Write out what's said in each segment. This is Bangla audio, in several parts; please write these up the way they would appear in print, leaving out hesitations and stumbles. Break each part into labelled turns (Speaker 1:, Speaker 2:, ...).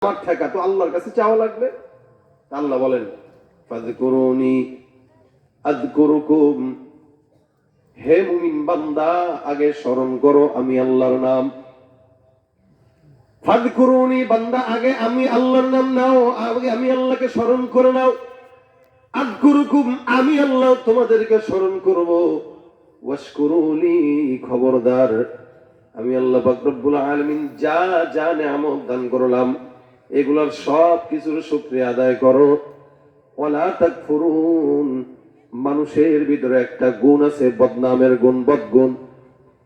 Speaker 1: আমার ঠেকা তো আল্লাহর কাছে চাওয়া লাগবে। আল্লাহ বলেন ফাযকুরুনি আযকুরুকুম, হে মুমিন বান্দা আগে স্মরণ করো আমি আল্লাহর নাম। ফাযকুরুনি বান্দা আগে আমি আল্লাহর নাম নাও, আগে আমি আল্লাহকে স্মরণ করে নাও। আযকুরুকুম আমি আল্লাহ তোমাদেরকে স্মরণ করব। ওয়াশকুরুলি খবরদার আমি আল্লাহ পাক রব্বুল আলামিন যা যা নিয়ামত দান করলাম এগুলোর সব কিছুর শুকরিয়া আদায় করো। ওয়ালা তাকফুরুন, মানুষের ভিতরে একটা গুণ আছে বদনামের গুণ, বদগুণ।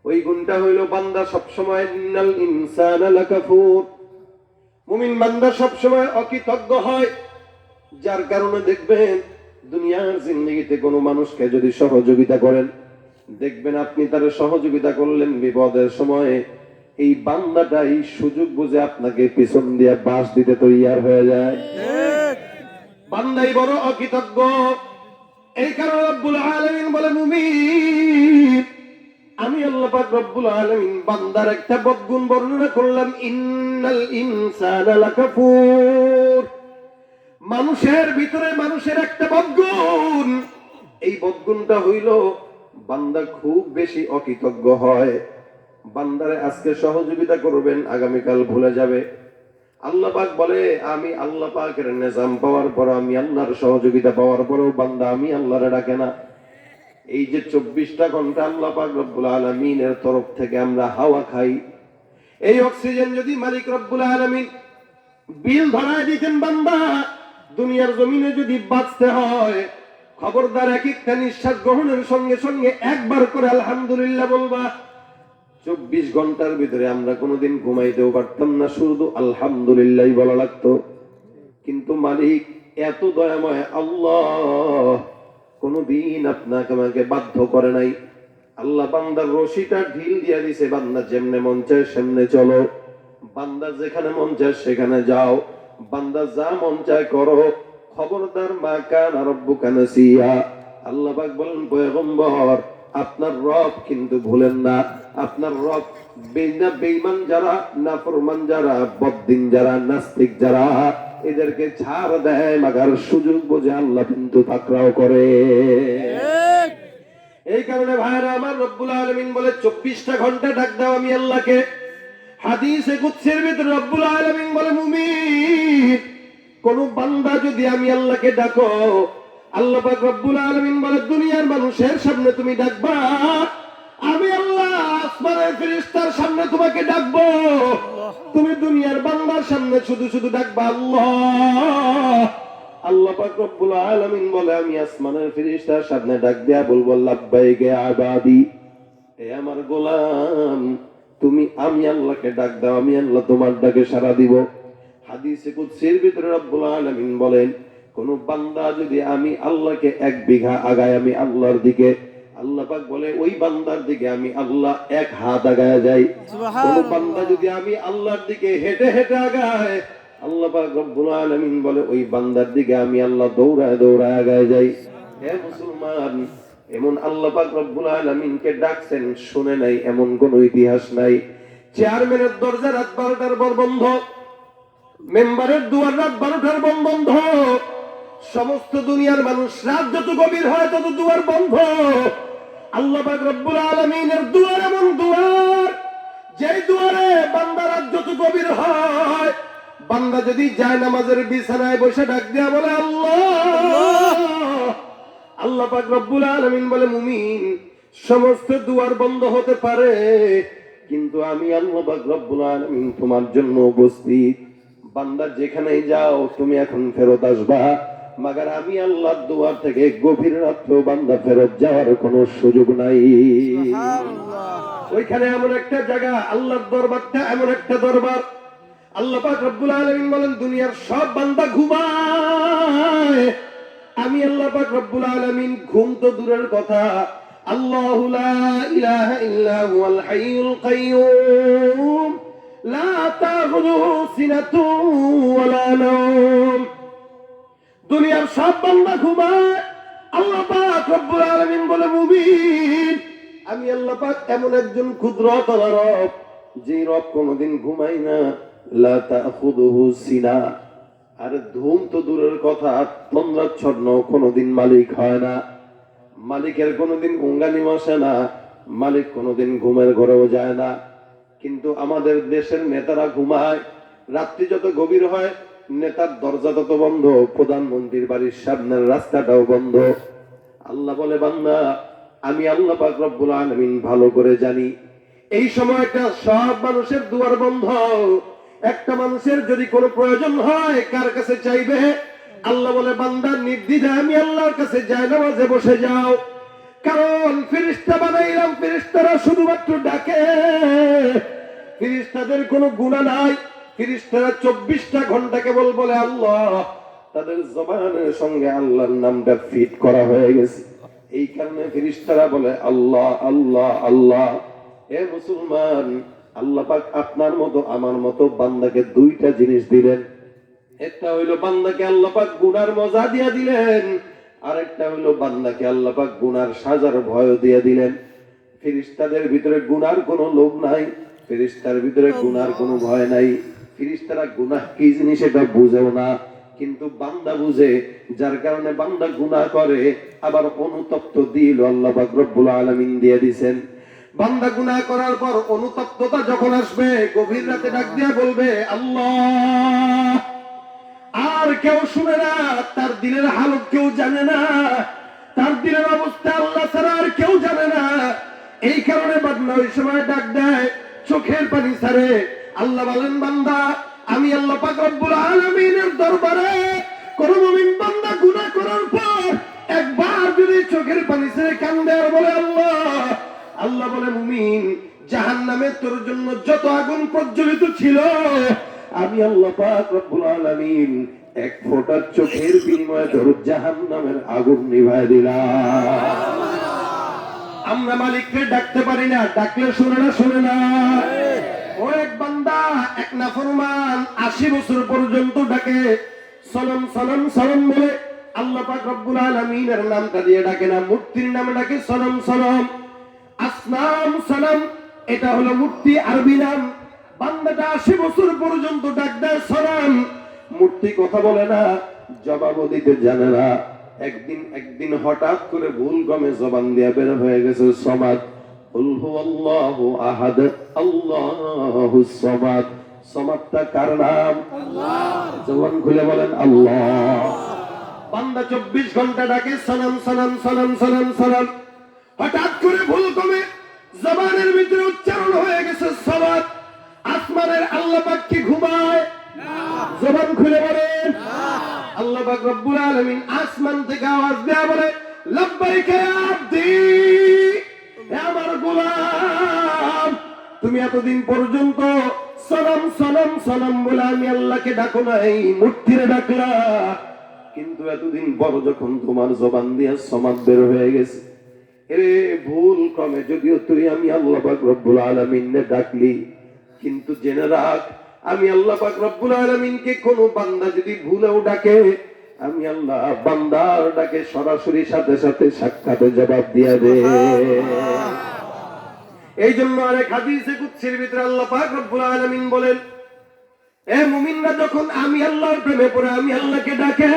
Speaker 1: ওই গুণটা হইল বান্দা সবসময় ইন্নাল ইনসানা লাকাফুর, মুমিন বান্দা সবসময় অকৃতজ্ঞ হয়। যার কারণে দেখবেন দুনিয়ার জিন্দেগিতে কোনো মানুষকে যদি সহযোগিতা করেন, দেখবেন আপনি তার সহযোগিতা করলেন বিপদের সময়ে, এই বান্দাটাই সুযোগ বুঝে আপনাকে পিছন দিয়ে বাঁশ দিতে তৈয়ার হয়ে যায়। বান্দাই বড় অকৃতজ্ঞ। এই কারণে রব্বুল আলামিন বলে মুমিন আমি আল্লাহ পাক রব্বুল আলামিন বান্দার একটা বদগুণ বর্ণনা করলাম, ইন্নাল ইনসানা লাকাফুর। মানুষের ভিতরে মানুষের একটা বদগুণ, এই বদগুণটা হইল বান্দা খুব বেশি অকৃতজ্ঞ হয়। বান্দারে আজকে সহযোগিতা করবেন, আগামীকাল ভুলে যাবে। আল্লাহ পাক বলে আমি আল্লাহ পাকের নিজাম পাওয়ার পর, আমি আল্লাহর সহযোগিতা পাওয়ার পরেও বান্দা আমি আল্লাহরে ডাকে না। এই যে 24টা ঘন্টা আল্লাহ পাক রব্বুল আলামিনের তরফ থেকে আমরা হাওয়া খাই, এই অক্সিজেন যদি মালিক রব্বুল আলামিন বিল ধরায় দিতেন বান্দা, দুনিয়ার জমিনে যদি বাঁচতে হয় খবরদার এক একটা নিঃশ্বাস গ্রহণের সঙ্গে সঙ্গে একবার করে আলহামদুলিল্লাহ বলবা। 24 ঘন্টার ভিতরে আমরা কোনোদিন ঘুমাইতেও পারতাম না, শুধু আলহামদুলিল্লাহ বলা লাগতো। কিন্তু মালিক এত দয়াময় আল্লাহ কোনদিন আপনাকে আমাকে বাধ্য করে নাই। আল্লাহ বান্দার রশিটা ঢিল দিয়া দিছে, বান্দা যেমনে মন চায় সেমনে চলো, বান্দা যেখানে মন চায় সেখানে যাও, বান্দা যা মন চায় করো। খবরদার মা কানা রাব্বুকা নাসিয়া, আল্লাহ পাক বলেন পয়গম্বর আপনার রব কিন্তু ভুলেন না। আপনার রব বেঈমান যারা, নাফরমান যারা, বদ্দিন যারা, নাস্তিক যারা, এদেরকে ছাড় দেয় মাগার সুযোগ বুঝে আল্লাহ কিন্তু তাকরাও করে। এই কারণে ভাইরা আমার রব্বুল আলামিন বলে 24টা ঘন্টা ডাক দাও আমি আল্লাহকে। হাদিসে কুদসির ভিতরে রব্বুল আলামিন বলে মুমিন কোন বান্দা যদি আমি আল্লাহকে ডাকো, আল্লাহ পাক রব্বুল আলামিন বলে দুনিয়ার মানুষের সামনে তুমি ডাকবা, আমি আল্লাহ আসমানের ফেরেশতার সামনে তোমাকে ডাকবো। তুমি দুনিয়ার বান্দার সামনে শুধু শুধু ডাকবা আল্লাহ। আল্লাহ পাক রব্বুল আলামিন বলে আমি আসমানের ফেরেশতার সামনে ডাক দিয়া বলবো লাব্বাইক ইয়া ইবাদি, হে আমার গোলাম তুমি আমি আল্লাহকে ডাক দাও, আমি আল্লাহ তোমার ডাকে সাড়া দিব। হাদিসে কুদসির ভিতরে রব্বুল আলামিন বলেন কোন বান্দা যদি আমি আল্লাহকে 1 বিঘা আগায় আমি আল্লাহর দিকে, আল্লাহ পাক বলে ওই বান্দার দিকে আমি আল্লাহ 1 হাত আগায় যাই। কোন বান্দা যদি আমি আল্লাহর দিকে হেঁটে হেঁটে আগায়, আল্লাহ পাক রব্বুল আলামিন বলে ওই বান্দার দিকে আমি আল্লাহ দৌড়ায় দৌড়ায় আগায় যাই। হে মুসলমান, এমন আল্লাহ পাক রব্বুল আলামিনকে ডাকছেন শুনে নাই এমন কোন ইতিহাস নাই। চেয়ারম্যানের দরজা রাত 12টার পর বন্ধ, মেম্বারের দুয়ার রাত 12টার বন্ধ, সমস্ত দুনিয়ার মানুষ রাত যত গভীর হয় তত দুয়ার বন্ধ। আল্লাহ পাক রব্বুল আলামিনের দুয়ার এমন দুয়ার, যেই দুয়ারে বান্দা রাত যত গভীর হয়, বান্দা যদি যায় নামাজের বিছানায় বসে ডাক দেয়া বলে আল্লাহ, আল্লাহ পাক রব্বুল আলামিন বলে মুমিন সমস্ত দুয়ার বন্ধ হতে পারে কিন্তু আমি আল্লাহ পাক রব্বুল আলামিন তোমার জন্য উপস্থিত। বান্দা যেখানেই যাও তুমি এখন ফেরত আসবা, মাগার আমি আল্লাহর দুয়ার থেকে গভীর রাত্রেও বান্দা ফেরত যাওয়ার কোনো সুযোগ নাই। ওইখানে এমন একটা জায়গা, আল্লাহর দরবারটা এমন একটা দরবার। আল্লাহ পাক রব্বুল আলামিন বলেন দুনিয়ার সব বান্দা ঘুমায়, আমি আল্লাহ পাক রব্বুল আলামিন ঘুম তো দূরের কথা, আল্লাহু লা ইলাহা ইল্লা হুয়াল হাইয়ুল কাইয়্যুম লা তাখুযুহু সিনাতুন ওয়ালা নাওম। দুনিয়ার সব বান্দা ঘুমায়, আল্লাহ পাক রব্বুল আলামিন বলে মুমিন আমি আল্লাহ পাক এমন একজন ক্ষুদ্র রব, যে রব কোনদিন ঘুমাই না, লা তাখুযুহু সিনা। আর ধূম তো দূরের কথা, তন্দ্রাচ্ছন্ন কোনোদিন মালিক হয় না, মালিকের কোনোদিন গুঙ্গানি আসে না, মালিক কোনোদিন ঘুমের ঘরেও যায় না। কিন্তু আমাদের দেশের নেতারা ঘুমায়, রাত্রি যত গভীর হয় নেতার দরজা তত বন্ধ, প্রধানমন্ত্রীর বাড়ির সামনের রাস্তাটাও বন্ধ। আল্লাহ বলে, বান্দা আমি আল্লাহ পাক রব্বুল আলামিন ভালো করে জানি এই সময়টা সব মানুষের দুয়ার বন্ধ। একটা মানুষের যদি কোনো প্রয়োজন হয় কার কাছে চাইবে? আল্লাহ বলে, বান্দা নির্দ্বিধায় আমি আল্লাহর কাছে যাই, নামাজে বসে যাও। কারণ ফেরেশতা বানাইলাম, ফেরেশতারা শুধুমাত্র ডাকে, ফেরেশতাদের কোনো গুনাহ নাই। ফেরেশতারা 24টা ঘন্টা কেবল বলে আল্লাহ, তাদের জবানের সঙ্গে আল্লাহর নামটা ফিট করা হয়ে গেছে। এই কারণে ফেরেশতারা বলে আল্লাহ আল্লাহ আল্লাহ। হে মুসলমান, আল্লাহ পাক আপনার মতো আমার মতো বান্দাকে দুইটা জিনিস দিলেন। একটা হইলো বান্দাকে আল্লাহ পাক গুনার মজা দিয়া দিলেন, আর একটা হইলো বান্দাকে আল্লাহ পাক গুনার সাজার ভয় দিয়া দিলেন। ফেরেশতাদের ভিতরে গুনার কোনো লোভ নাই, ফেরেশতার ভিতরে গুনার কোনো ভয় নাই। ফেরেশতারা গুনাহ কি জিনিস এটা বুঝেও না, কিন্তু বান্দা বুঝে, যার কারণে বান্দা গুনাহ করে। আবার অনুতপ্ত দিল আল্লাহ পাক রব্বুল আলামিন দিয়ে দিবেন। বান্দা গুনাহ করার পর অনুতপ্ততা যখন আসবে, গভীর রাতে ডাক দিয়া বলবে আল্লাহ। আর কেউ শুনে না, তার দিলের হালত কেউ জানে না, তার দিলের অবস্থা আল্লাহ ছাড়া আর কেউ জানে না। এই কারণে বান্দা ওই সময় ডাক দেয়, চোখের পানি ছাড়ে। আল্লাহ বলেন, বান্দা আমি আল্লাহ পাক রব্বুল আলামিনের দরবারে কোন মুমিন বান্দা গুনাহ করার পর একবার যদি চোখের পানি ছেড়ে কান্দে আর বলে আল্লাহ, আল্লাহ বলে, মুমিন জাহান্নামে তোর জন্য যত আগুন প্রজ্বলিত ছিল আমি আল্লাহ পাক রব্বুল আলামিন এক ফোঁটা চোখের বিনিময়ে তোর জাহান্নামের আগুন নিভায় দিলাম। আমরা মালিককে ডাকতে পারি না, ডাকলে শুনে না, শুনে না। ও এক বান্দা, এক নাফরমান 80 বছর পর্যন্ত ডাকে, সালাম সালাম সালাম বলে, আল্লাহ পাক রব্বুল আলামিনের নামটা দিয়ে ডাকে না, মূর্তির নামে ডাকে সালাম সালাম। আসনাম সালাম, এটা হলো মূর্তি আরবি নাম। বান্দাটা 80 বছর পর্যন্ত ডাক দেয় সালাম, মূর্তি কথা বলে না, জবাবও দিতে জানে না। একদিন হঠাৎ করে ভুল গমে জবান দিয়ে বের হয়ে গেছে সমাদ। কুল হুয়াল্লাহু আহাদ আল্লাহুস সামাদ। সমাদটা কার নাম? আল্লাহ। জবান খুলে বলেন আল্লাহ। বান্দা 24 ঘন্টা ডাকে সালাম সালাম সালাম সালাম সালাম। হঠাৎ করে ভুল গমে জবানের ভিতরে উচ্চারণ হয়ে গেছে সমাদ। আসমানের আল্লাহ পাক কি ঘুমায়? না। জবান খুলে বলেন না। আল্লাহ পাক রব্বুল আলামিন আসমান থেকে আওয়াজ দেয়া বলে, লাব্বাইকা ইয়া আবদি, হে আমার গোলাম, তুমি এতদিন পর্যন্ত সালাম সালাম সালাম বলে আমি আল্লাহকে ডাকো নাই, মূর্তিরে ডাকলা। কিন্তু এতদিন পর যখন তোমার জবান দিয়ে সমাদ বের হয়ে গেছে, এরে ভুল ক্রমে যদিও তুই আমি আল্লাহ পাক রব্বুল আলামিনকে ডাকলি, কিন্তু জেনে রাখ, আমি আল্লাহ পাক রব্বুল আলামিনকে কোন বান্দা যদি ভুলেও ডাকে, আমি আল্লাহ বান্দার ডাকে সরাসরি সাথে সাথে সাক্ষাতে জবাব দিয়ে দে। এই জন্য আরেক হাদিসে কুদসির ভিতরে আল্লাহ পাক রব্বুল আলামিন বলেন, এ মুমিনরা যখন আমি আল্লাহর প্রেমে পড়ে আমি আল্লাহকে ডাকে,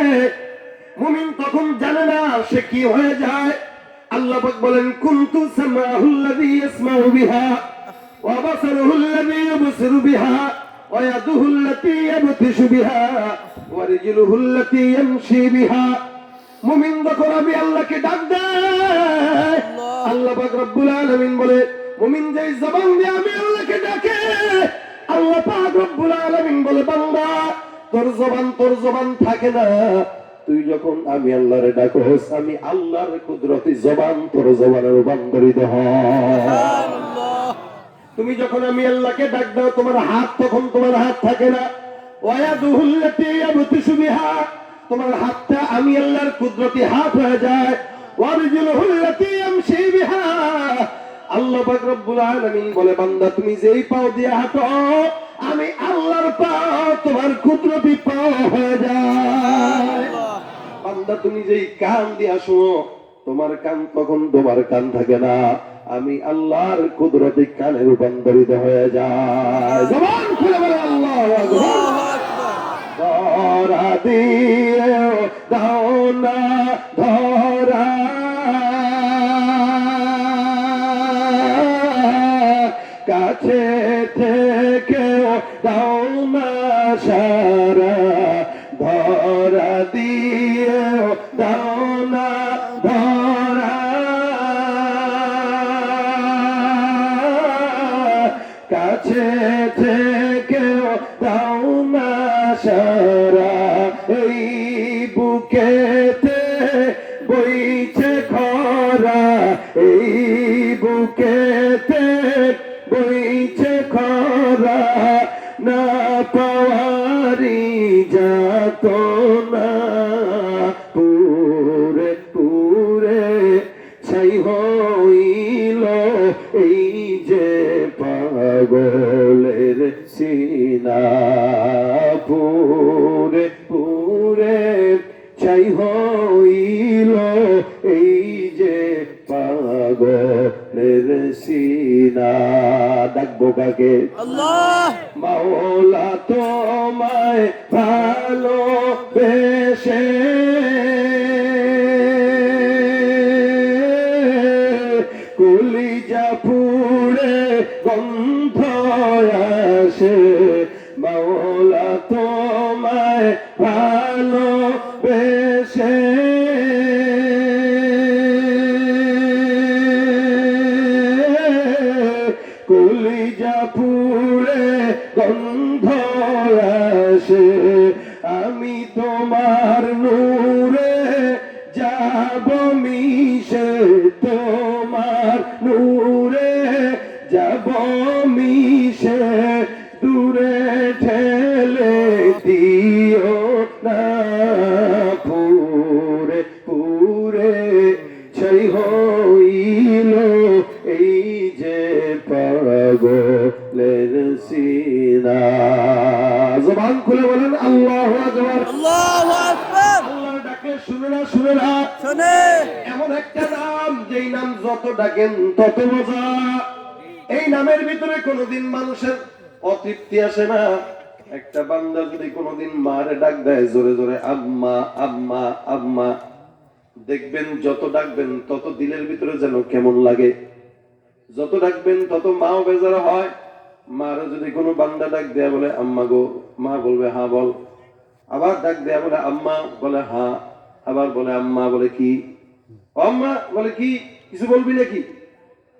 Speaker 1: মুমিন তখন জানে না সে কি হয়ে যায়। আল্লাহ পাক বলেন, কুনতু সামাহুল্লাযী ইয়াসমাউ বিহা ওয়া বাসারুহুল্লাযী ইউবসিরু বিহা ওয়া ইয়াদুহুল্লাতী ইয়াবতিশু বিহা ওয়া রিজলুহুল্লাতী ইয়ামশি বিহা। মুমিন যখন আমি আল্লাহকে ডাক দেয়, আল্লাহ পাক রব্বুল আলামিন বলে, মুমিন যেই জবান দিয়ে আমি আল্লাহকে ডাকে, আল্লাহ পাক রব্বুল আলামিন বলে, বান্দা তোর জবান থাকে না, তুই যখন আমি আল্লাহরে ডাকোস, আমি আল্লাহর কুদরতি জবান তোর জবানে রূপান্তরিত হয়। তুমি যখন আমি আল্লাহকে ডাক দাও, তোমার হাত তখন তোমার হাত থাকে না, ওয়ায়াদুহুল্লাতী ইয়াবতিশু বিহা, তোমার হাতটা আমি আল্লাহর কুদরতি হাত হয়ে যায়, ওয়ারিজুলুহুল্লাতী ইয়ামশি বিহা। আল্লাহ পাক রব্বুল আলামিন বলে, বান্দা তুমি যেই পাও দিয়ে হাঁটো, আমি আল্লাহর পাও তোমার কুদরতি পাও হয়ে যায়। বান্দা তুমি যেই কান দিয়ে শোনো, তোমার কান তখন তোমার কান থাকে না, আমি আল্লাহর কুদরতি কানে রূপান্তরিত হয়ে যায়। জবান খুলে বলে আল্লাহু আকবার। ধরা দিয়ে দাও না ধরা, কাছে থেকে দাও না সারা, ধরা দিয়ে দাও না ধরা, কাছে থেকে দাও না সারা। এই বুকেতে বইছে খরা, এই বুকেতে বইছে খরা, না পাওয়ারি যাত না, পুরে পুরে ছাই হইল এই যে পাগলের সিনা, পুরে পুরে ছাই হইল এই যে পাগলের সিনা। ডাকবো কাকে?
Speaker 2: আল্লাহ।
Speaker 1: মাওলা তোমায় ভালোবেসে কলিজা পুড়ে গন্ধ আসে, মাওলা তোমায় ভালোবেসে কলিজা পুড়ে গন্ধ আসে, আমি তোমার নূরে যাব মিশে, তোমার নূরে যাব মিশে, দূরে ঠেলে দিও না, পুরে পুরে ছাই হইল এই যে পাগলের সিনা। জবান খুলে বলেন আল্লাহু আকবার।
Speaker 2: আল্লাহু আকবার।
Speaker 1: আল্লাহর ডাকে শুনে না, শুনে না,
Speaker 2: শুনে।
Speaker 1: এমন একটা নাম যেই নাম যত ডাকেন তত মজা। এই নামের ভিতরে কোনোদিন মানুষের অতৃপ্তি আসে না। একটা বান্দা যদি কোনোদিন মারে ডাক দেয় জোরে জোরে, আম্মা আম্মা আম্মা, দেখবেন যত ডাকবেন তত দিলের ভিতরে যেন কেমন লাগে, যত ডাকবেন তত মাও বেজার হয়। মারও যদি কোনো বান্দা ডাক দেয়া বলে আম্মা গো, মা বলবে হ্যাঁ বল, আবার ডাক দেয়া বলে আম্মা, বলে হ্যাঁ, আবার বলে আম্মা, বলে কি আম্মা, বলে কি কিছু বলবি নাকি,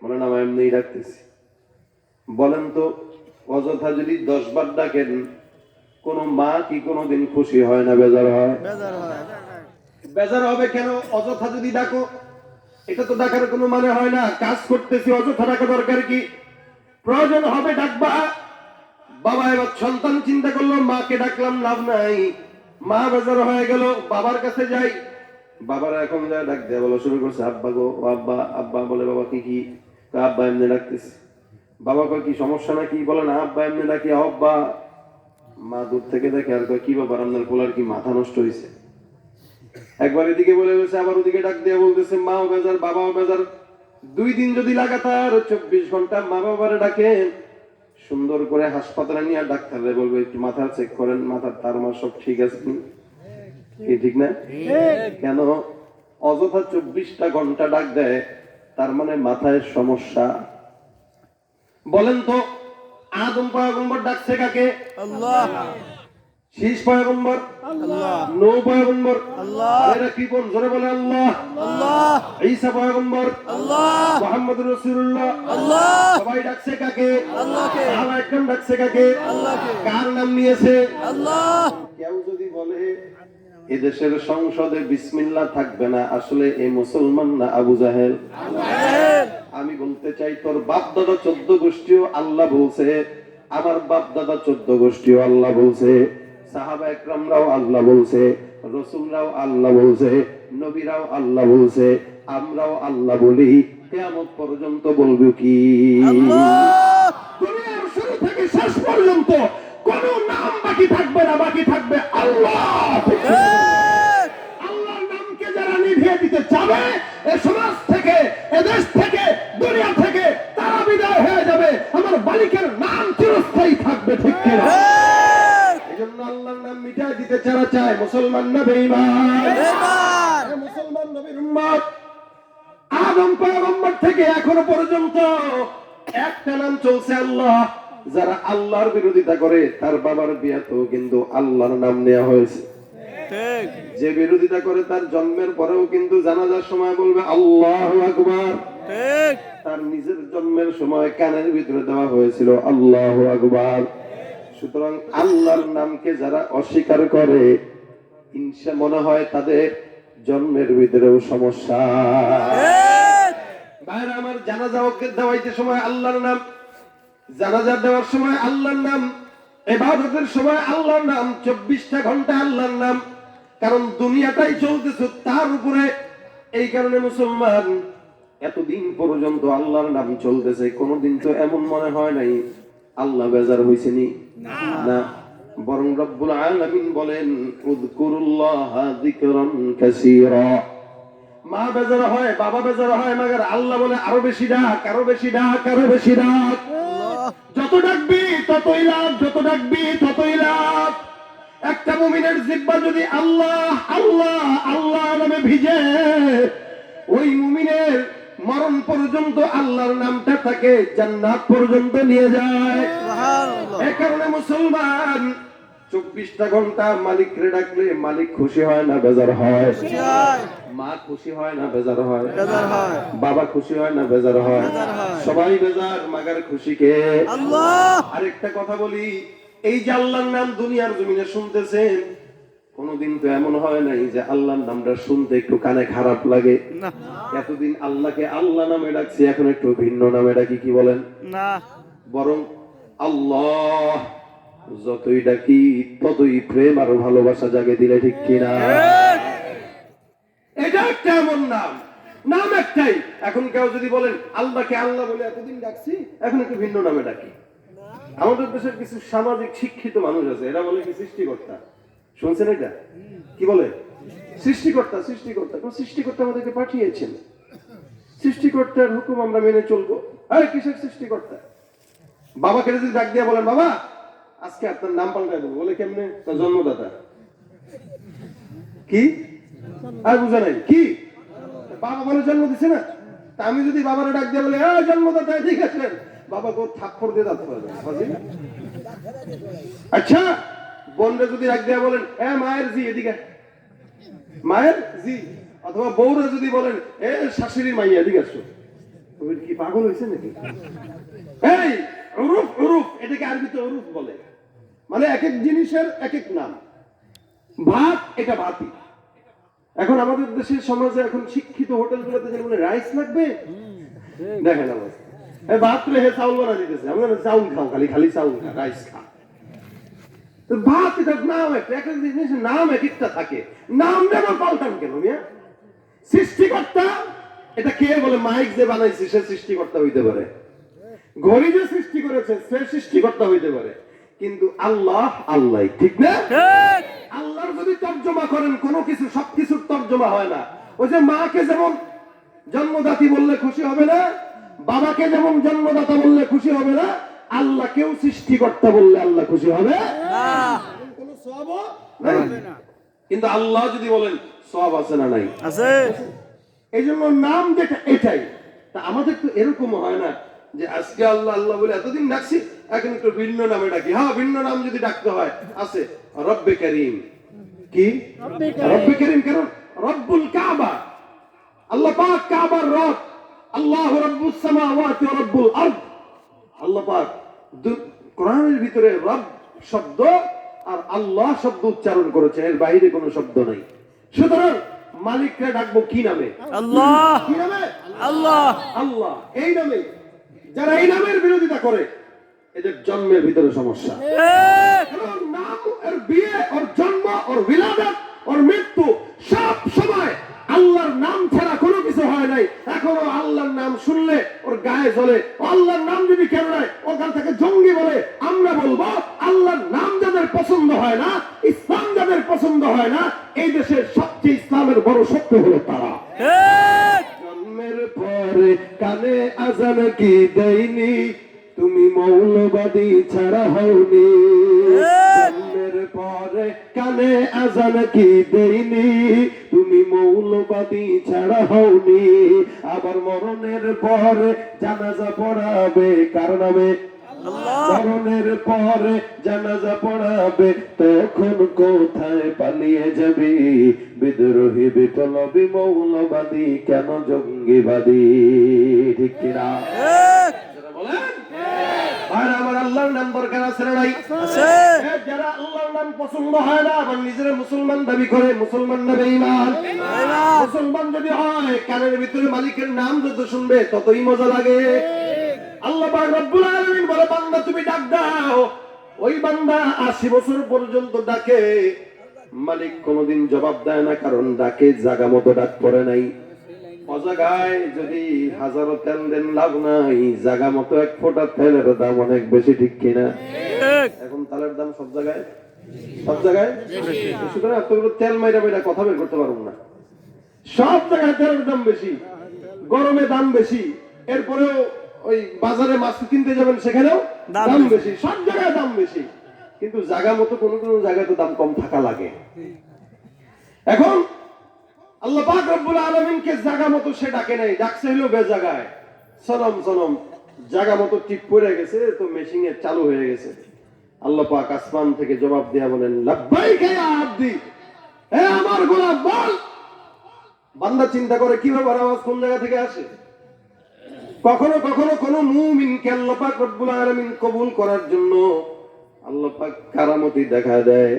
Speaker 1: বলে না মা এমনিই ডাকতেছি। বলেন তো অযথা যদি 10 বার ডাকেন কোন মা কি কোনোদিন খুশি হয় না বেজার হয়? বেজার হবে কেন? অযথা যদি ডাকো, এটা তো ডাকার কোনো মানে হয় না। কাজ করতেছি, অযথা ডাকা দরকার কি? প্রয়োজন হবে ডাকবা। বাবা এবার সন্তান চিন্তা করলো মাকে ডাকলাম লাভ নাই, মা বেজার হয়ে গেল, বাবার কাছে যাই, বাবার এখন যা ডাক দেয়া বলা শুরু করছে, আব্বা গো, ও আব্বা। আব্বা বলে বাবা কি কি? আব্বা এমনি ডাকতেছি। বাবা কয় কি সমস্যা নাকি? বলে না আব্বা এমনি ডাকি আব্বা। মা দূর থেকে দেখে আর কয় কি বাবার আপনার পোলার কি মাথা নষ্ট হয়েছে? একবার এদিকে বলে গেছে, আবার ওদিকে ডাক দিয়ে বলতেছে মাও বেজার বাবাও বেজার। 2 দিন যদি লাগাতার 24 ঘন্টা মা বাবারে ডাকেন, সুন্দর করে হাসপাতালে নিয়ে ডাক্তাররে বলবে একটু মাথা চেক করেন, মাথার তার মার সব ঠিক আছে কি ঠিক না? কেন? অযথা 24টা ঘন্টা ডাক দেয়, তার মানে মাথায় সমস্যা। বলেন তো আদম পয়গম্বর ডাকছে কাকে?
Speaker 2: আল্লাহ।
Speaker 1: শীষ পয়গম্বর,
Speaker 2: আল্লাহ।
Speaker 1: নূহ পয়গম্বর,
Speaker 2: আল্লাহ।
Speaker 1: এরা কি কোন জোরে বলে আল্লাহ।
Speaker 2: আল্লাহ।
Speaker 1: ঈসা পয়গম্বর,
Speaker 2: আল্লাহ।
Speaker 1: মুহাম্মদুর রাসূলুল্লাহ,
Speaker 2: আল্লাহ।
Speaker 1: সবাই ডাকছে কাকে?
Speaker 2: আল্লাহকে।
Speaker 1: সাহাবা একদম ডাকছে কাকে?
Speaker 2: আল্লাহকে।
Speaker 1: কার নাম নিয়েছে?
Speaker 2: আল্লাহ।
Speaker 1: কেউ যদি বলে এদেশের সংসদে বিসমিল্লাহ থাকবে না, আসলে এই মুসলমান না আবু জাহেল? আমি বলতে চাই তোর বাপ দাদা 14 গোষ্ঠীও আল্লাহ বলছে, আমার বাপ দাদা 14 গোষ্ঠীও আল্লাহ বলছে, সাহাবা একরামরাও আল্লাহ বলছে, রাসূলরাও আল্লাহ বলছে, নবীরাও আল্লাহ বলছে, আমরাও আল্লাহ বলি। কিয়ামত পর্যন্ত বলবো কি?
Speaker 2: আল্লাহ।
Speaker 1: দুনিয়ার শুরু থেকে শেষ পর্যন্ত কোন নাম বাকি থাকবে না, বাকি থাকবে আল্লাহ। আল্লাহর নামকে যারা নিভিয়ে দিতে চাবে, এ সমাজ থেকে, এ দেশ থেকে, দুনিয়া থেকে কিনা?
Speaker 2: ঠিক।
Speaker 1: এই জন্য আল্লাহর নাম মিটাই দিতে যারা চায় মুসলমান না বেঈমান?
Speaker 2: বেঈমান।
Speaker 1: এ মুসলমান নবীর উম্মত, আদম পয়গম্বর থেকে এখনো পর্যন্ত একটা নাম চলছে আল্লাহ। যারা আল্লাহর বিরোধিতা করে তার বাবার বিয়াতেও কিন্তু আল্লাহর নাম নেওয়া হয়েছে।
Speaker 2: ঠিক।
Speaker 1: যে বিরোধিতা করে তার জন্মের পরেও কিন্তু জানাজার সময় বলবে আল্লাহু আকবার।
Speaker 2: ঠিক।
Speaker 1: তার নিজের জন্মের সময় কানের ভিতরে দেওয়া হয়েছিল আল্লাহু আকবার। সুতরাং আল্লাহর নামকে যারা অস্বীকার করে ইনশা মনে হয় তাদের জন্মের ভিতরেও সমস্যা।
Speaker 2: ঠিক।
Speaker 1: ভাইরা আমার, জানাজা দেওয়াইতে সময় আল্লাহর নাম, জানাজা দেওয়ার সময় আল্লাহর নাম, ইবাদতের সময় আল্লাহর নাম, 24টা ঘন্টা আল্লাহর নাম। কারণ দুনিয়াটাই চলতেছে তার উপরে। এই কারণে মুসলমান এতদিন পর্যন্ত আল্লাহর নাম চলতেছে, কোনোদিন তো এমন মনে হয় নাই আল্লাহ বেজার হইছেনি, না। বরং রব্বুল আলামিন বলেন উযকুরুল্লাহা যিকরান কাসীরা। মা বেজার হয়, বাবা বেজার হয়, মাগার আল্লাহ বলে আরো বেশি ডাক, আরো বেশি ডাক, আরো বেশি ডাক। যত ডাকবি ততই লাভ, যত ডাকবি ততই লাভ। একটা মুমিনের জিহ্বা যদি আল্লাহ আল্লাহ আল্লাহ নামে ভিজে, ওই মুমিনের মরণ পর্যন্ত আল্লাহর নামটা তাকে জান্নাত পর্যন্ত নিয়ে যায়।
Speaker 2: সুবহানাল্লাহ।
Speaker 1: এই কারণে মুসলমান 24টা ঘন্টা মালিকরে ডাকলে মালিক খুশি হয় না বেজার হয়?
Speaker 2: জয়।
Speaker 1: মা খুশি হয় না বেজার হয়?
Speaker 2: বেজার হয়।
Speaker 1: বাবা খুশি হয় না বেজার হয়?
Speaker 2: বেজার হয়।
Speaker 1: সবাই বেজার, মাগার খুশি কে?
Speaker 2: আল্লাহ।
Speaker 1: আরেকটা কথা বলি, এই যে আল্লাহর নাম দুনিয়ার জমিনে শুনতেছেন, কোনদিন তো এমন হয় নাই যে আল্লাহর নামটা শুনতে একটু কানে খারাপ লাগে?
Speaker 2: না।
Speaker 1: এতদিন আল্লাহকে আল্লাহ নামে ডাকছি, এখন একটু ভিন্ন নামে ডাকি, কি বলেন?
Speaker 2: না।
Speaker 1: বরং আল্লাহ যতই ডাকি ততই প্রেম আর ভালোবাসা জাগে দিলে, ঠিক কিনা?
Speaker 2: ঠিক।
Speaker 1: এটা একটা এমন নাম, নাম একটাই। এখন কেউ যদি বলেন আল্লাহকে আল্লাহ বলে এতদিন ডাকছি, এখন একটু ভিন্ন নামে ডাকি। আমাদের দেশের কিছু সামাজিক শিক্ষিত মানুষ আছে, এরা বলে কি সৃষ্টিকর্তা। শুনছেন এটা? কি বলে? সৃষ্টিকর্তা, সৃষ্টিকর্তা। কোন সৃষ্টিকর্তা আমাদেরকে পাঠিয়েছেন? সৃষ্টিকর্তার হুকুম আমরা মেনে চলবো। আরে কিসের সৃষ্টিকর্তা? বাবাকে যদি ডাক দিয়া বলেন বাবা আজকে আপনার নাম পাল্টাই দেবো, বলে কেমনে? তার জন্মদাতা। কি আর বুঝা নাই কি? বাবা বলে জন্ম দিছে না? তা আমি যদি বাবারে ডাক দিয়ে বলে জন্মদাতা ঠিক আছে, বাবা কো থাপ্পড় দিয়ে দাঁত ফেলে দেবে। আচ্ছা, বোনরে যদি ডাক দিয়ে বলেন মায়ের জি এদিকে, মায়ের জি, অথবা বউরে যদি বলেন শাশুড়ির মাইয়া এদিকে আসো, তুমি কি পাগল হয়েছে নাকি? এই উরুফ, উরুফ, এটাকে আরবিতে উরুফ বলে, মানে এক এক জিনিসের এক এক নাম। ভাত, এটা ভাতই। এখন আমাদের দেশের সমাজে এখন শিক্ষিত হোটেলগুলোতে যেমন রাইস লাগবে, দেখেন অবস্থা, ভাত রেখে চাউল বানা দিতেছে। আমরা চাউল খাও, খালি খালি চাউল খা, রাইস খা। তো ভাত এটার নাম একটা, এক এক জিনিসের নাম এক একটা থাকে। নাম যেন পাল্টান কেন মিয়া? সৃষ্টিকর্তা এটা কে বলে? মাইক যে বানাইছে সে সৃষ্টিকর্তা হইতে পারে, ঘড়ি যে সৃষ্টি করেছে সে সৃষ্টিকর্তা হইতে পারে, কিন্তু আল্লাহ আল্লাহ, ঠিক না?
Speaker 2: ঠিক।
Speaker 1: আল্লাহর যদি তর্জমা করেন কোনো কিছু, সবকিছুর তর্জমা হয় না। ওই যে মাকে যেমন জন্মদাতি বললে খুশি হবে না, বাবাকে যেমন জন্মদাতা বললে খুশি হবে না, আল্লাহকেও সৃষ্টিকর্তা বললে আল্লাহ খুশি হবে
Speaker 2: না।
Speaker 1: কোনো সওয়াবও নাই। কিন্তু আল্লাহ যদি বলেন সওয়াব আছে না নাই?
Speaker 2: আছে।
Speaker 1: এই জন্য নাম যেটা এটাই। তা আমাদের তো এরকম হয় না যে আজকে আল্লাহ আল্লাহ বলে এতদিন ডাকছি, এখন একটু ভিন্ন নামে ডাকি। হ্যাঁ, ভিন্ন নাম যদি ডাকতে হয় আছে, রব্বে করিম। কি রব্বে করিম? কারণ রব্বুল কাবা, আল্লাহ পাক কাবার রব, আল্লাহু রাব্বুস সামাওয়াতি ওয়া রাব্বুল আরদ। আল্লাহ পাক কোরআনের ভিতরে রব শব্দ আর আল্লাহ শব্দ উচ্চারণ করেছে, এর বাইরে কোনো শব্দ নাই। সুতরাং মালিককে ডাকবো কি নামে?
Speaker 2: আল্লাহ।
Speaker 1: কি নামে?
Speaker 2: আল্লাহ।
Speaker 1: আল্লাহ, এই নামে। যারা এই নামের বিরোধিতা করে এদের জন্মের ভিতরে সমস্যা।
Speaker 2: ঠিক।
Speaker 1: কারণ নাম, ওর বিয়ে, ওর জন্ম, ওর বিলাদত, ওর মৃত্যু সব সময় আল্লাহর নাম ছাড়া কোনো কিছু হয় নাই। এখনো আল্লাহর নাম শুনলে ওর গায়ে জ্বলে। আল্লাহর নাম যদি কেন নাই, ওখান থেকে জঙ্গি বলে। আমরা বলবো আল্লাহর নাম যাদের পছন্দ হয় না, ইসলাম যাদের পছন্দ হয় না, এই দেশের সবচেয়ে ইসলামের বড় শক্তি হলো তারা।
Speaker 2: ঠিক।
Speaker 1: জন্মের পরে কানে আজান কি দেয়নি, তুমি মৌলবাদী ছাড়া হওনি। জন্মের পরে কানে আজান কি দেইনি, তুমি মৌলবাদী ছাড়া হওনি। আবার মরণের পরে জানাজা পড়াবে কার নামে? মরণের পরে জানাজা পড়াবে, তখন কোথায় পালিয়ে যাবি? বিদ্রোহী বিপ্লবী মৌলবাদী কেন জঙ্গিবাদী? ঠিক কিনা বলেন? আর আমার আল্লাহর নাম দরকার আছে না নাই? যারা আল্লাহর নাম পছন্দ হয় না, আবার নিজেরা মুসলমান দাবি করে, মুসলমান না বেঈমান? মুসলমান যদি হয়, কানের ভিতরে মালিকের নাম যত শুনবে ততই মজা লাগে। আল্লাহ পাক রব্বুল আলামিন বলে, বান্দা তুমি ডাক দাও। ওই বান্দা 80 বছর পর্যন্ত ডাকে, মালিক কোনোদিন জবাব দেয় না, কারণ ডাকে জায়গা মতো ডাক পড়ে নাই। অজাগায় যদি হাজারো তেল দেন লাভ নাই, জায়গা মতো এক ফোঁটা তেলের দাম অনেক বেশি, ঠিক কিনা? এখন তেলের দাম সব জায়গায় সুতরাং এতগুলো তেল মাইরা মাইরা কথা বের করতে পারবো না। সব জায়গায় তেলের দাম বেশি, গরমে দাম বেশি, এরপরেও ওই বাজারে মাছ কিনতে যাবেন সেখানেও দাম বেশি, সব জায়গায় দাম বেশি। কিন্তু জায়গা মতো কোন কোন জায়গায় তো দাম কম থাকা লাগে। এখন আল্লাহ পাক রব্বুল আলামিনকে জায়গা মতো সে ডাকে নাই, ডাকছে হলো বেজায়গায়। সনম সনম জায়গা মতো টিপ পড়ে গেছে, তো মেশিন এর চালু হয়ে গেছে। আল্লাহ পাক আসমান থেকে জবাব দেয়া বলেন, লাব্বাইকা ইয়া আব্দি, হে আমার গোলাম বল। বান্দা চিন্তা করে কিভাবে আওয়াজ কোন জায়গা থেকে আসে। কখনো কখনো কোন মুমিনকে আল্লাহ পাক রব্বুল আলামিন কবুল করার জন্য আল্লাহ পাক কারামতি দেখায় দেয়,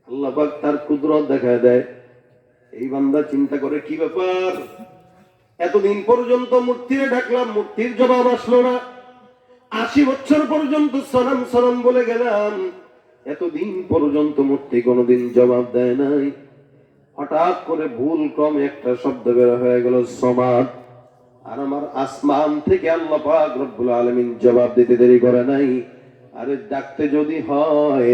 Speaker 1: আল্লাহ পাক তার কুদরত দেখায় দেয়। এই বান্দা চিন্তা করে কি ব্যাপার, এতদিন পর্যন্ত মূর্তিরে ডাকলাম, মূর্তির জবাব আসলো না। 80 বছর পর্যন্ত সনম সনম বলে গেলাম, এতদিন পর্যন্ত মূর্তি কোনোদিন জবাব দেয় নাই। হঠাৎ করে ভুল ক্রমে একটা শব্দ বের হয়ে গেল, সমাদ। আর আমার আসমান থেকে আল্লাহ পাক রব্বুল আলামিন জবাব দিতে দেরি করে নাই। আরে ডাকতে যদি হয়,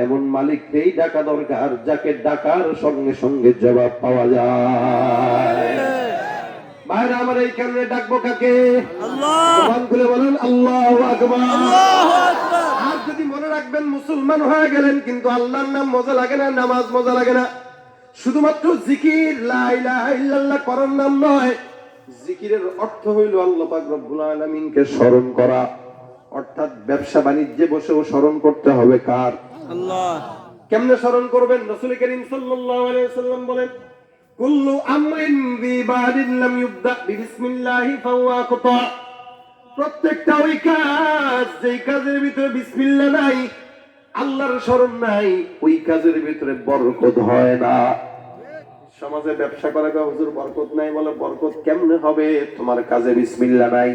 Speaker 1: এমন মালিককেই ডাকা দরকার, যাকে ডাকার সঙ্গে সঙ্গে জবাব পাওয়া যায়। ভাইরা আমার, এই কারণে ডাকবো কাকে? আল্লাহ বলে বলেন আল্লাহু আকবার। আর যদি মনে রাখবেন, মুসলমান হয়ে গেলেন কিন্তু আল্লাহর নাম মজা লাগে না, নামাজ মজা লাগে না। শুধুমাত্র জিকির লা ইলাহা ইল্লাল্লাহ করার নাম নয়, জিকিরের অর্থ হইল আল্লাহ পাক রব্বুল আলামিনকে স্মরণ করা। অর্থাৎ ব্যবসা বাণিজ্যে বসেও স্মরণ করতে হবে কার? আল্লাহ। কেমনে স্মরণ করবেন? রাসূল করিম সাল্লাল্লাহু আলাইহি ওয়াসাল্লাম বলেন, কুল্লু আমরিন বিবাদিন লাম ইবদা বিসমিল্লাহি ফাহুয়া আখতা। প্রত্যেকটা ওই কাজ, যেই কাজের ভিতরে বিসমিল্লাহ নাই, আল্লাহর স্মরণ নাই, ওই কাজের ভিতরে বরকত হয় না। সমাজে ব্যবসা করে হুজুর বরকত নাই, বলে বরকত কেমনে হবে, তোমার কাজে বিসমিল্লাহ নাই।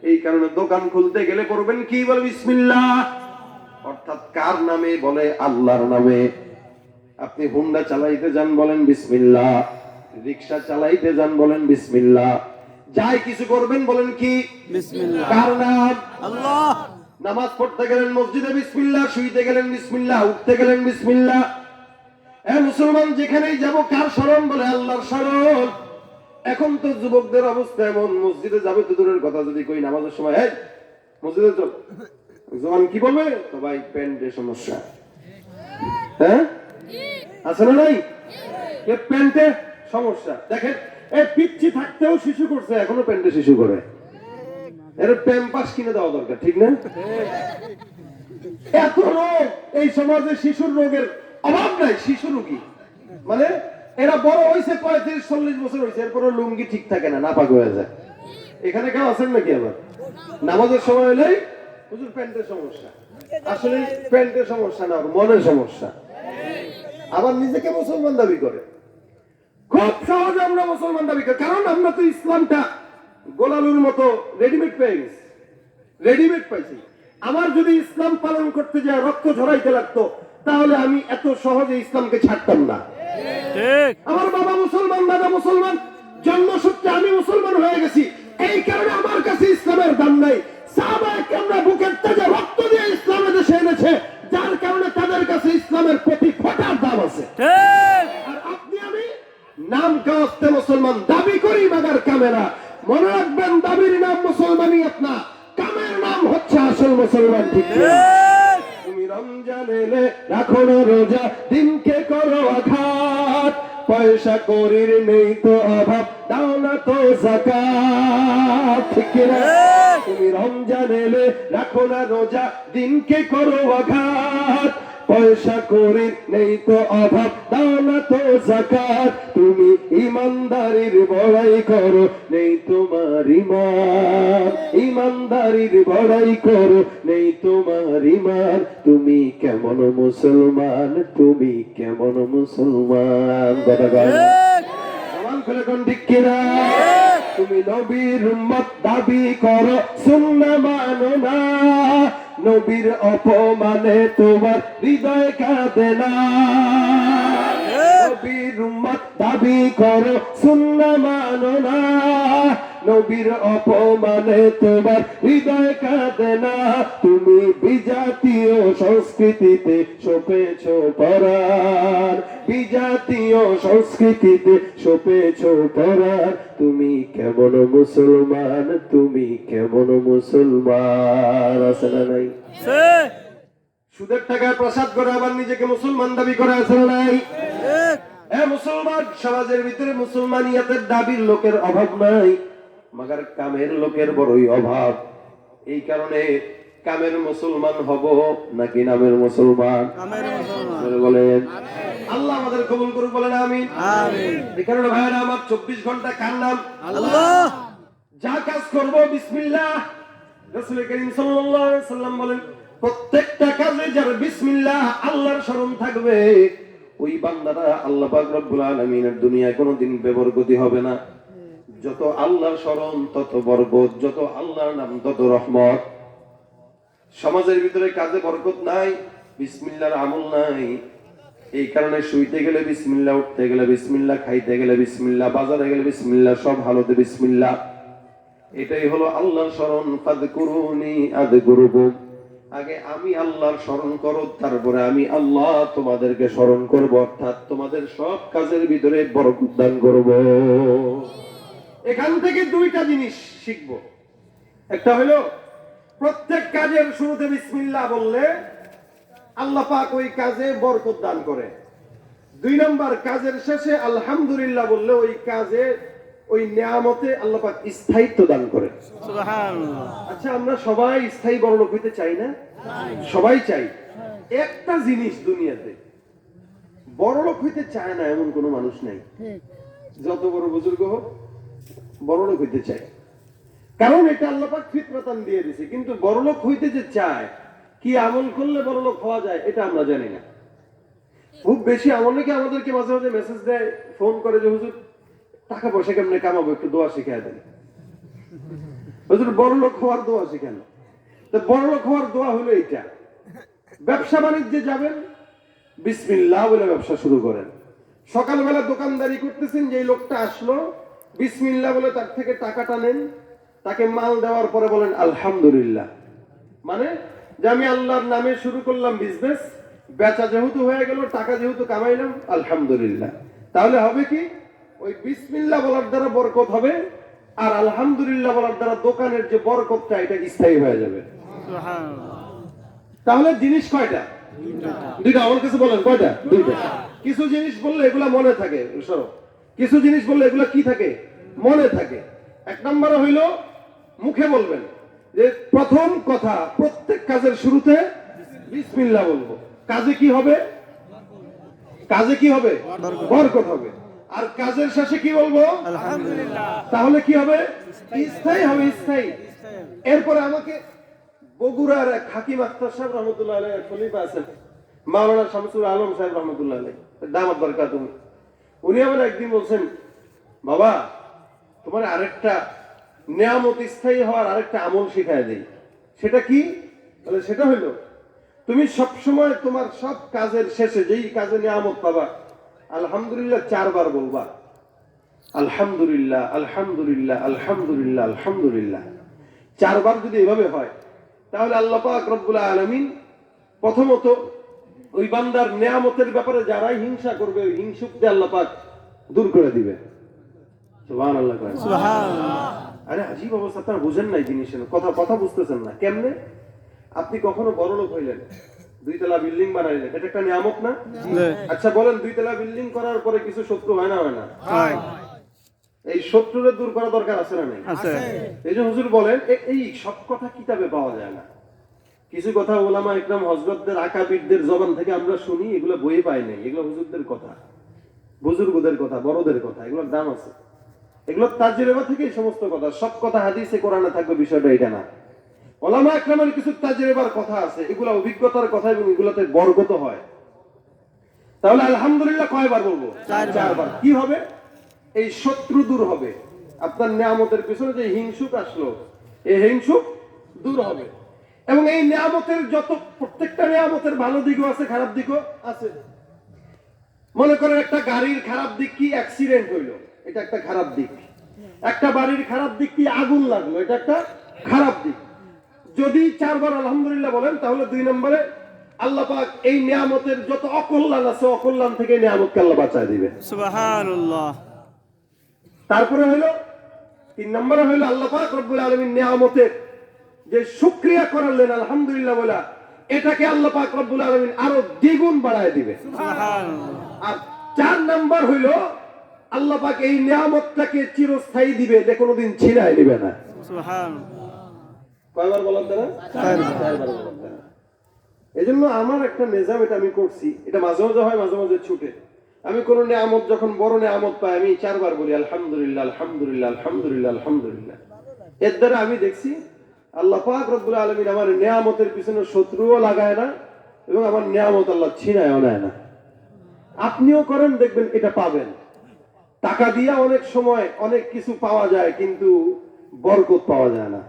Speaker 1: এই কারণে দোকান খুলতে গেলে করবেন কি? বলে বিসমিল্লাহ। অর্থাৎ কার নামে? বলে আল্লাহর নামে। আপনি হুন্ডা চালাইতে যান, বলেন বিসমিল্লাহ। রিকশা চালাইতে যান, বলেন বিসমিল্লাহ। যাই কিছু করবেন, বলেন কি? বিসমিল্লাহ। কার নাম? আল্লাহ। নামাজ পড়তে গেলেন মসজিদে বিসমিল্লাহ, শুইতে গেলেন বিসমিল্লাহ, উঠতে গেলেন বিসমিল্লাহ। মুসলমান যেখানেই যাব কার স্মরণ? বলে আল্লাহর স্মরণ। এখন তো যুবকদের অবস্থা এমন, মসজিদে যাবে তো দূরের কথা, যদি কই নামাজের সময় এই মসজিদে চল, জওয়ান কি বলবে? তো ভাই প্যান্টের সমস্যা। হ্যাঁ, আছে না নাই? প্যান্টে সমস্যা। দেখেন, এই পিচ্ছি থাকতেও শিশু করছে, এখনো প্যান্টে শিশু করে। এর প্যাম্পাস কিনে দেওয়া দরকার, ঠিক না? এত রোগ এই সমাজে, শিশুর রোগের অভাব নাই। শিশু রোগী মানে এরা বড় হয়েছে 35-40 বছর হয়েছে, এরপরে লুঙ্গি ঠিক থাকে না, নাপাক হয়ে যায়। এখানে কেউ আছেন নাকি? আবার নামাজের সময় হলেই হুজুর প্যান্টের সমস্যা। আসলে প্যান্টের সমস্যা না, মনের সমস্যা। আবার নিজেকে মুসলমান দাবি করে। খুব সহজে আমরা মুসলমান দাবি করি, কারণ আমরা তো ইসলামটা গোলালুর মতো রেডিমেড পেয়ে গেছি, রেডিমেড পাইছি। আমার যদি ইসলাম পালন করতে যায় রক্ত ঝরাইতে লাগতো, তাহলে আমি এত সহজে ইসলামকে ছাড়তাম না। আমার বাবা মুসলমান, দাদা মুসলমান, জন্মসূত্রে আমি মুসলমান হয়ে গেছি। এই কারণে আমার কাছে ইসলামের দাম নাই। সাহাবায়ে কেরামরা বুকের তাজে রক্ত দিয়ে ইসলামের দেশে এনেছে, যার কারণে তাদের কাছে ইসলামের প্রতি ফোঁটার দাম আছে। আর আপনি আমি নাম কাস্তে মুসলমান দাবি করি, মাগার কামেরা। মনে রাখবেন, দাবির নাম মুসলমানই আপনার, কামের নাম হচ্ছে আসল মুসলমান। ঠিক না? তুমি রমজান এলে রাখো না রোজা দিনকে করো আঘাত পয়সা করির নেই তো অভাব দাও না তো যাকাত ঠিক না তুমি রমজান এলে রাখো না রোজা দিনকে করো আঘাত পয়সা করির নেই তো অভাব দাও না তো যাকাত তুমি ইমানদারির বড়াই করো নেই তোমার ইমান ইমানদারির বড়াই করো নেই তোমার ইমান তুমি কেমন মুসলমান তুমি কেমন মুসলমান কথা কয় না? সমান করে কোন ঠিক কিনা তুমি নবীর উম্মত দাবি করো সুন্নাহ মানো না নবীর অপমানে তোমার হৃদয় কাঁদে না নবীর উম্মত দাবি করো সুন্নাহ মানো না নবীর অপমানে তোমার হৃদয় কাঁদে না তুমি বিজাতীয় সংস্কৃতিতে সপেছ পরার বিজাতীয় সংস্কৃতিতে সপেছ পরার তুমি কেমন মুসলমান তুমি কেমন মুসলমান আছে না নাই
Speaker 2: সে
Speaker 1: সুদের টাকায় প্রসাদ করে আবার নিজেকে মুসলমান দাবি করে আছে না নাই
Speaker 2: এক
Speaker 1: মুসলমান সমাজের ভিতরে মুসলমানিয়াতের দাবির লোকের অভাব নাই মাগার কামের লোকের বড়ই অভাব এই কারণে কামের মুসলমান হব নাকি নামের মুসলমান
Speaker 2: আমের মুসলমান
Speaker 1: বলে বলেন আল্লাহ আমাদের কবুল করুক বলেন আমিন
Speaker 2: আমিন
Speaker 1: এই কারণে ভাইরা আমার 24 ঘন্টা কান্নাম
Speaker 2: আল্লাহ
Speaker 1: যা কাজ করব বিসমিল্লাহ রাসূল করিম সাল্লাল্লাহু আলাইহি ওয়াসাল্লাম বলেন প্রত্যেকটা কাজে যার বিসমিল্লাহ আল্লাহর শরণ থাকবে ওই বান্দারা আল্লাহ পাক রব্বুল আলামিনের দুনিয়ায় কোনোদিন বেবরকতি হবে না যত আল্লাহর শরণ তত বরকত যত আল্লাহর নাম তত রহমত সমাজের ভিতরে কাজে বরকত নাই বিসমিল্লাহর আমল নাই এই কারণে শুইতে গেলে বিসমিল্লাহ উঠতে গেলে বিসমিল্লাহ খাইতে গেলে বিসমিল্লাহ বাজারে গেলে বিসমিল্লাহ সব হালতে বিসমিল্লাহ এটাই হলো আল্লাহর শরণ ফাযকুরুনি আযকুরুকুম আগে আমি আল্লাহর স্মরণ করো তারপরে আমি আল্লাহ তোমাদেরকে স্মরণ করব অর্থাৎ তোমাদের সব কাজের ভিতরে বরকত দান করব এখান থেকে দুইটা জিনিস শিখব একটা হলো প্রত্যেক কাজের শুরুতে বিসমিল্লাহ বললে আল্লাহ পাক ওই কাজে বরকত দান করে দুই নম্বর কাজের শেষে আলহামদুলিল্লাহ বললে ওই কাজে ওই নিয়ামতে আল্লাহ পাক স্থায়িত্ব দান করে
Speaker 2: সুবহানাল্লাহ
Speaker 1: আচ্ছা আমরা সবাই স্থায়ী বড়লোক হইতে চাই না সবাই চাই একটা জিনিস দুনিয়াতে বড়লোক হইতে চায় না এমন কোনো মানুষ নাই যত বড় বুজুর্গ হোক বড়লোক হইতে চায় কারণ এটা আল্লাহ পাক ফিতরাতান দিয়ে দিয়েছে কিন্তু বড়লোক হইতে যে চায় কি আমল করলে বড়লোক হওয়া যায় এটা আমরা জানি না খুব বেশি আমলে কি আমাদেরকে মাঝে মাঝে মেসেজ দেয় ফোন করে যে হুজুর টাকা পয়সা কেমনে কামাবো একটু দোয়া শিখিয়ে দেন হুজুর বড়লোক হওয়ার দোয়া শিখানো তো বড়লোক হওয়ার দোয়া হলো এইটা ব্যবসা বাণিজ্যে যাবেন বিসমিল্লাহ বলে ব্যবসা শুরু করেন সকালবেলা দোকানদারি করতেছেন যে লোকটা আসলো বিসমিল্লাহ বলে তার থেকে টাকাটা নেন তাকে মাল দেওয়ার পরে বলেন আলহামদুলিল্লাহ মানে যে আমি আল্লাহর নামে শুরু করলাম বিজনেস বেচা যেহেতু হয়ে গেল টাকা যেহেতু কামাইলাম আলহামদুলিল্লাহ তাহলে হবে কি ওই বিসমিল্লাহ বলার দ্বারা বরকত হবে আর আলহামদুলিল্লাহ বলার দ্বারা দোকানের যে বরকতটা এটা স্থায়ী হয়ে যাবে
Speaker 2: সুবহানাল্লাহ
Speaker 1: তাহলে জিনিস কয়টা দুইটা আমার কাছে বলেন কয়টা দুইটা কিছু জিনিস বললে এগুলা মনে থাকে সরো কিছু জিনিস বললে এগুলা কি থাকে মনে থাকে এক নম্বর হইল মুখে বলবেন যে প্রথম কথা প্রত্যেক কাজের শুরুতে বিসমিল্লাহ বলবো কাজে কি হবে কাজে কি হবে বরকত হবে আর কাজের শেষে কি বলবো
Speaker 2: আলহামদুলিল্লাহ
Speaker 1: তাহলে কি হবে স্থায়ী হবে স্থায়ী এরপরে আমাকে বগুড়ার এক হাকিম আখতার সাহেব রহমতুল্লাহ আলাইহি খলিফা আছেন মাওলানা শামসুল আলম সাহেব রহমতুল্লাহ আলাইহি দামাত বরকাতুহু উনি আমার একদিন বলছেন বাবা তোমার আরেকটা নিয়ামত স্থায়ী হওয়ার আরেকটা আমল শিখায় দেই সেটা কি বলে সেটা হলো তুমি সব সময় তোমার সব কাজের শেষে যেই কাজে নিয়ামত পাবা আলহামদুলিল্লাহ 4 বার বলবা আলহামদুলিল্লাহ আলহামদুলিল্লাহ আলহামদুলিল্লাহ আলহামদুলিল্লাহ 4 বার যদি এভাবে হয় তাহলে আল্লাহ পাক রব্বুল আলামিন প্রথমত ওই বান্দার নিয়ামতের ব্যাপারে যারাই হিংসা করবে ওই হিংসুকদের আল্লাহ পাক দূর করে দিবে সুবহানাল্লাহ
Speaker 2: সুবহানাল্লাহ
Speaker 1: আরে আজীব অবস্থা আপনারা বুঝেন নাই জিনিসের কথা কথা বুঝতেছেন না কেমনে আপনি কখনো বড়লোক হইলেন দুইতলা বিল্ডিং বানাইলেন, এটা একটা নিয়ামত না?
Speaker 2: জি।
Speaker 1: আচ্ছা বলেন, দুইতলা বিল্ডিং করার পরে কিছু শত্রু হয় না হয় না?
Speaker 2: হয়।
Speaker 1: এই শত্রুরে দূর করা দরকার আছে না নেই?
Speaker 2: আছে।
Speaker 1: এই যে হুজুর বলেন এই সব কথা কিতাবে পাওয়া যায় না। কিছু কথা ওলামা ইকরাম হযরতদের আকাবিরদের জবান থেকে আমরা শুনি, এগুলো বইয়ে পাই নাই। এগুলো হুজুরদের কথা, বুজুর্গদের কথা, বড়দের কথা, এগুলোর দাম আছে। এগুলো তাজরিবা থেকে এই সমস্ত কথা, সব কথা হাদিসে কোরআনে থাকবে বিষয়টা এটা না। ওলামা ইকরামের কিছু তাজরিবার কথা আছে, এগুলো অভিজ্ঞতার কথা এবং এগুলোতে বরকত হয়। তাহলে আলহামদুলিল্লাহ কয়বার বলবো? চারবার। কি হবে? এই শত্রু দূর হবে। আপনার নিয়ামতের পিছনে যে হিংসুক আসলো, এই হিংসুক দূর হবে। এবং এই নিয়ামতের যত, প্রত্যেকটা নিয়ামতের ভালো দিকও আছে, খারাপ দিকও আছে। মনে করেন একটা গাড়ির খারাপ দিক কি? অ্যাক্সিডেন্ট হইলো, এটা একটা খারাপ দিক। একটা বাড়ির খারাপ দিক কি? আগুন লাগলো, এটা একটা খারাপ দিক। যদি চারবার আলহামদুলিল্লাহ বলেন, তাহলে 2 নম্বরে আল্লাহ পাক এই নিয়ামতের যত অকল্যাণ আছে, অকল্যাণ থেকে নিয়ামতকে আল্লাহ বাঁচায় দিবে।
Speaker 2: সুবহানাল্লাহ।
Speaker 1: তারপরে হলো 3 নম্বরে হলো আল্লাহ পাক রব্বুল আলামিন নিয়ামতের যে শুকরিয়া করলেন আলহামদুলিল্লাহ বলা, এটাকে আল্লাহ পাক রব্বুল আলামিন আরো দ্বিগুণ বাড়ায় দিবে।
Speaker 2: সুবহানাল্লাহ।
Speaker 1: আর 4 নাম্বার হইলো আল্লাহ পাক এই নিয়ামতটাকে চিরস্থায়ী দিবে, যে কোনোদিন ছিনায় দিবে না।
Speaker 2: সুবহানাল্লাহ।
Speaker 1: কয়বার বলেন তারা? 4বার বলেন তারা। এজন্য আমার একটা নিজাম, এটা আমি করছি, এটা মাঝে মাঝে হয়, মাঝে মাঝে ছুটে। আমি কোন নিয়ামত যখন বড় নিয়ামত পাই, আমি 4বার বলি আলহামদুলিল্লাহ আলহামদুলিল্লাহ আলহামদুলিল্লাহ আলহামদুলিল্লাহ। এর দ্বারা আমি দেখছি আল্লাহ পাক রব্বুল আলামিন আমার নিয়ামতের পিছনে শত্রুও লাগায় না, এবং আমার নিয়ামত আল্লাহ ছিনায়ও নেয় না। আপনিও করেন, দেখবেন এটা পাবেন। টাকা দিয়ে অনেক সময় অনেক কিছু পাওয়া যায়, কিন্তু বরকত পাওয়া যায় না।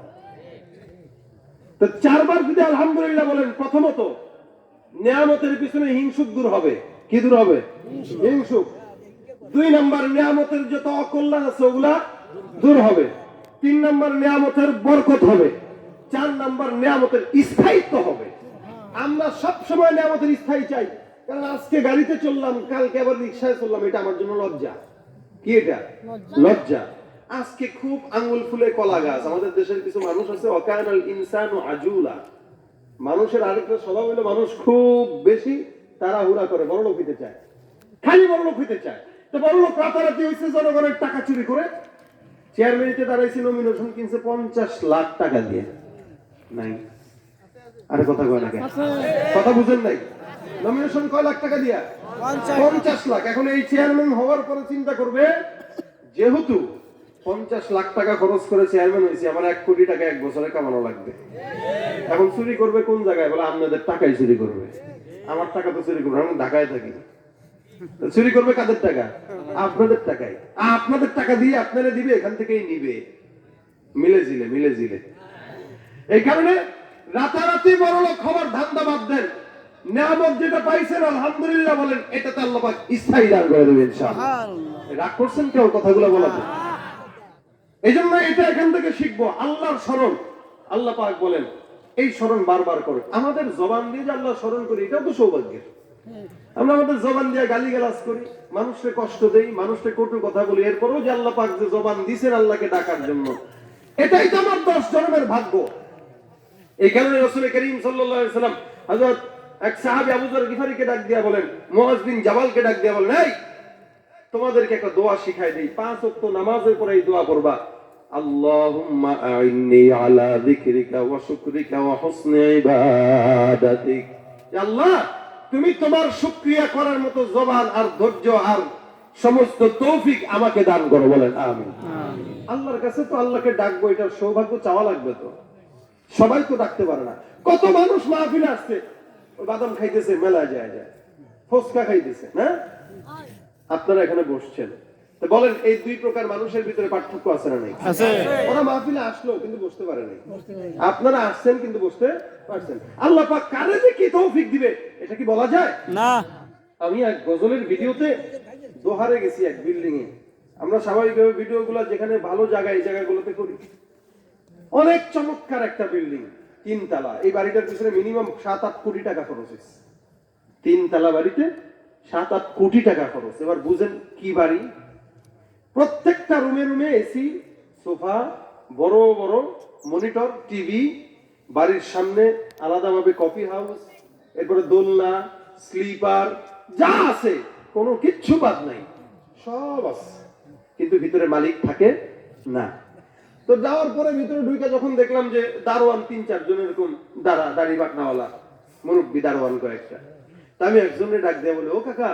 Speaker 1: তো 4বার যদি আলহামদুলিল্লাহ বলেন, প্রথমত নিয়ামতের পিছনে হিংসুক দূর হবে। কি দূর হবে? হিংসুক। 2 নম্বর, নিয়ামতের যত অকল্যাণ আছে ওগুলা দূর হবে। 3 নম্বর, নিয়ামতের বরকত হবে। 4 নম্বর, নিয়ামতের স্থায়িত্ব হবে। আমরা সব সময় নিয়ামতের স্থায়ী চাই, কারণ আজকে গাড়িতে চললাম, কালকে আবার রিকশায় চললাম, এটা আমার জন্য লজ্জা। কি এটা? লজ্জা। আজকে খুব আঙ্গুল ফুলে কলা গাছ। আমাদের দেশের কিছু মানুষ আছে, ওয়াকানাল ইনসানু আজুলা। মানুষের আরেকটা স্বভাব হলো, মানুষ খুব বেশি তাড়াহুড়া করে, বড়লোক হইতে চায়, খালি বড়লোক হইতে চায়। তো বড়লোক রাতারাতি হইছে জনগণের টাকা চুরি করে। চেয়ারম্যানিতে দাঁড়াইছে, নমিনেশন কিনছে 50 লাখ টাকা দিয়ে। নাই? আরে কথা কয় না কেন? কথা বুঝেন নাই? নমিনেশন কয় লাখ টাকা দিয়া? 50 লাখ। এখন এই চেয়ারম্যান হওয়ার পরে চিন্তা করবে, যেহেতু 50 লাখ টাকা খরচ করে চেয়ারম্যান হয়েছে, আমার 1 কোটি টাকা 1 বছরে কামানো লাগবে। এখন চুরি করবে কোন জায়গায়? বলে আপনাদের টাকাই চুরি করবে। আমার টাকা তো চুরি করবে, আমি ঢাকায় থাকি। চুরি করবে কাদের টাকা? আপনাদের টাকায়। আপনাদের টাকা দিয়ে আপনারা দিবে, এখান থেকেই নিবে। মিলে জিলে। এই কারণে রাতারাতি বড়লোক হওয়ার ধান্দা বাদ দেন। নিয়ামত যেটা পাইছেন আলহামদুলিল্লাহ বলেন, এটাতে আল্লাহ পাক স্থায়ী দান করে দেবেন ইনশাআল্লাহ। রাগ করছেন কেউ কথাগুলো বলাতে? এই জন্য এটা এখান থেকে শিখবো, আল্লাহর স্মরণ। আল্লাহ পাক বলেন এই স্মরণ বারবার করে। আমাদের জবান দিয়ে যে আল্লাহ স্মরণ করি, এটাও তো সৌভাগ্যের। আমরা আমাদের জবান দিয়ে গালিগালাজ করি, মানুষকে কষ্ট দেই, মানুষকে কটু কথা বলি, এরপরও যে আল্লাহ পাক যে জবান দিয়েছেন আল্লাহকে ডাকার জন্য, এটাই তো আমার 10 জন্মের ভাগ্য। এই কারণে রাসূল করিম সাল্লাল্লাহু আলাইহি ওয়াসাল্লাম হযরত এক সাহাবী আবু যর গিফারীকে ডাক দিয়া বলেন, মুআয বিন জাবালকে ডাক দিয়া বলেন, এই তোমাদেরকে একটা দোয়া শিখাই দেই, 5 ওয়াক্ত নামাজের পরে এই দোয়া পড়বা, আল্লাহুম্মা আইন্নি আলা যিকরিকা ওয়া শুকরিকা ওয়া হুসনি ইবাদাতিক। আল্লাহ, তুমি তোমার শুকরিয়া করার মতো জবান আর ধৈর্য আর সমস্ত তৌফিক আমাকে দান করো। বলেন আমিন। আল্লাহর কাছে তো আল্লাহকে ডাকবো, এটার সৌভাগ্য চাওয়া লাগবে তো। সবাই তো ডাকতে পারে না। কত মানুষ মাহফিলে আসছে, বাদাম খাইতেছে, মেলায় যায়, ফুচকা খাইতেছে, না? আপনারা এখানে বসছেন, তো বলেন এই 2 প্রকার মানুষের ভিতরে পার্থক্য আছে না নাই?
Speaker 2: আছে।
Speaker 1: ওরা মাহফিলে আসলো কিন্তু বসতে পারে নাই, আপনারা আসছেন কিন্তু বসতে পারছেন। আল্লাহ পাক কারে যে কি তৌফিক দিবে, এটা কি বলা যায়?
Speaker 2: না।
Speaker 1: আমি এক গজলের ভিডিওতে দোহারে গেছি, এক বিল্ডিং এ। আমরা স্বাভাবিকভাবে ভিডিওগুলো যেখানে ভালো জায়গা, এই জায়গাগুলোতে করি। অনেক চমৎকার একটা বিল্ডিং, 3 তলা। এই বাড়িটার পিছনে মিনিমাম 7-8 কোটি টাকা খরচ হয়েছে। 3 তলা বাড়িতে 7-8 কোটি টাকা খরচ। এবার বুঝেন কি বাড়ি। প্রত্যেকটা রুমে রুমে এসি, সোফা, বড় বড় মনিটর, টিভি, বাড়ির সামনে আলাদাভাবে কফি হাউস, এরপরে দোলনা, স্লিপার যা আছে কোনো কিচ্ছু বাদ নাই, সব আছে, কিন্তু ভিতরে মালিক থাকে না। তো যাওয়ার পরে ভিতরে ঢুকে যখন দেখলাম যে দারোয়ান 3-4 জন এরকম দাড়ি বাটনাওয়ালা মুরব্বী দারোয়ান কয়েকটা, তা আমি একজনের ডাক দিয়ে বলে, ও কাকা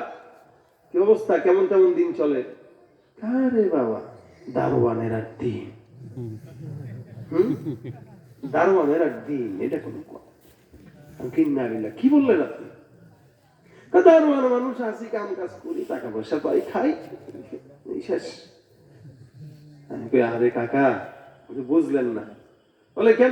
Speaker 1: কি অবস্থা, কেমন কেমন দিন চলে? আরে বাবা, দারোয়ানের আর দিন, দারোয়ানের আর দিন, এটা কোনো কথা? কি বললেন আপনি? দারোয়ান মানুষ, আসি কাম কাজ করি, টাকা পয়সা পাই, খাই, এই শেষ। আমি কই, আরে কাকা বুঝলেন না? বলে কেন?